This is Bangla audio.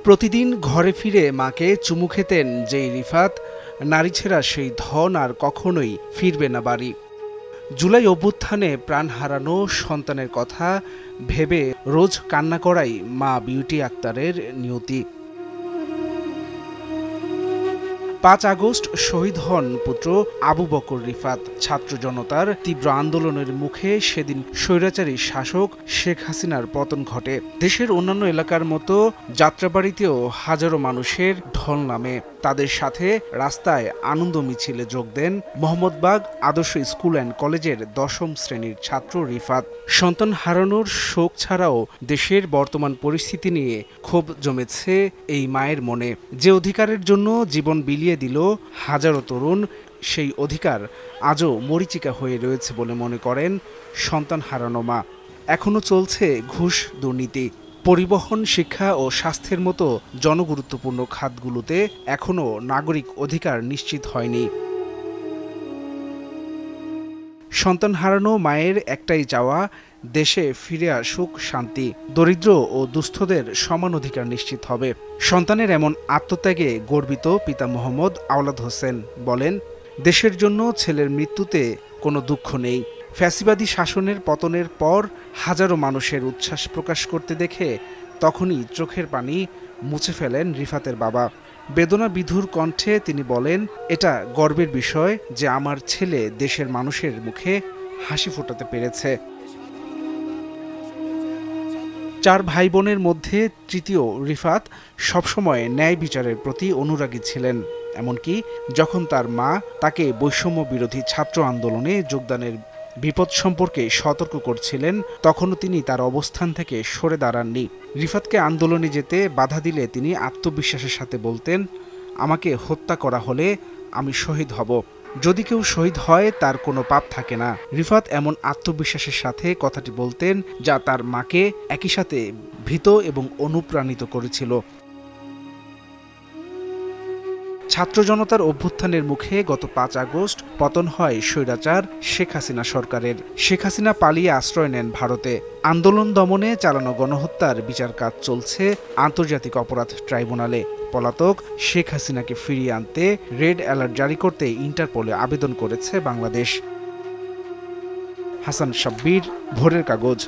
প্রতিদিন ঘরে ফিরে মাকে চুমু খেতেন যেই রিফাত, নারী ছেঁড়া সেই ধন আর কখনোই ফিরবে না বাড়ি। জুলাই অভ্যুত্থানে প্রাণ হারানো সন্তানের কথা ভেবে রোজ কান্না করাই মা বিউটি আক্তারের নিয়তি। ৫ আগস্ট শহীদ হন পুত্র আবু বকর রিফাত। ছাত্র জনতার তীব্র আন্দোলনের মুখে সেদিন স্বৈরাচারী শাসক শেখ হাসিনার পতন ঘটে। দেশের অন্যান্য এলাকার মতো যাত্রাবাড়িতেও হাজারো মানুষের ঢল নামে। তাদের সাথে রাস্তায় আনন্দ মিছিলে যোগ দেন মোহাম্মদবাগ আদর্শ স্কুল অ্যান্ড কলেজের ১০ম শ্রেণীর ছাত্র রিফাত। সন্তান হারানোর শোক ছাড়াও দেশের বর্তমান পরিস্থিতি নিয়ে ক্ষোভ জমেছে এই মায়ের মনে। যে অধিকারের জন্য জীবন বিলিয়ে দিল হাজারো তরুণ, সেই অধিকার আজও মরীচিকা হয়ে রয়েছে বলে মনে করেন সন্তান হারানো মা। এখনও চলছে ঘুষ দুর্নীতি। পরিবহন, শিক্ষা ও স্বাস্থ্যের মতো জনগুরুত্বপূর্ণ খাতগুলোতে এখনও নাগরিক অধিকার নিশ্চিত হয়নি। সন্তান হারানো মায়ের একটাই চাওয়া, দেশে ফিরে আসুক শান্তি। দরিদ্র ও দুস্থদের সমান অধিকার নিশ্চিত হবে। সন্তানের এমন আত্মত্যাগে গর্বিত পিতা মোহাম্মদ আওলাদ হোসেন বলেন, দেশের জন্য ছেলের মৃত্যুতে কোনো দুঃখ নেই। ফ্যাসিবাদী শাসনের পতনের পর হাজারো মানুষের উচ্ছ্বাস প্রকাশ করতে দেখে তখনই চোখের পানি মুছে ফেলেন রিফাতের বাবা। বেদনা বিধুর কণ্ঠে তিনি বলেন, এটা গর্বের বিষয় যে আমার ছেলে দেশের মানুষের মুখে হাসি ফোটাতে পেরেছে। ৪ ভাই বোনের মধ্যে তৃতীয় রিফাত সবসময় ন্যায় বিচারের প্রতি অনুরাগী ছিলেন। এমনকি যখন তার মা তাকে বৈষম্য বিরোধী ছাত্র আন্দোলনে যোগদানের বিপদ সম্পর্কে সতর্ক করছিলেন, তখনও তিনি তার অবস্থান থেকে সরে দাঁড়াননি। রিফাতকে আন্দোলনে যেতে বাধা দিলে তিনি আত্মবিশ্বাসের সাথে বলতেন, আমাকে হত্যা করা হলে আমি শহীদ হব। যদি কেউ শহীদ হয় তার কোনো পাপ থাকে না। রিফাত এমন আত্মবিশ্বাসের সাথে কথাটি বলতেন যা তার মাকে একই সাথে ভীত এবং অনুপ্রাণিত করেছিল। ছাত্র জনতার অভ্যুত্থানের মুখে গত ৫ আগস্ট পতন হয় স্বৈরাচার শেখ হাসিনা সরকারের। শেখ হাসিনা পালিয়ে আশ্রয় নেন ভারতে। আন্দোলন দমনে চালানো গণহত্যার বিচার কাজ চলছে আন্তর্জাতিক অপরাধ ট্রাইব্যুনালে। পলাতক শেখ হাসিনাকে ফিরিয়ে আনতে রেড অ্যালার্ট জারি করতে ইন্টারপোলে আবেদন করেছে বাংলাদেশ। হাসান সাব্বির, ভোরের কাগজ।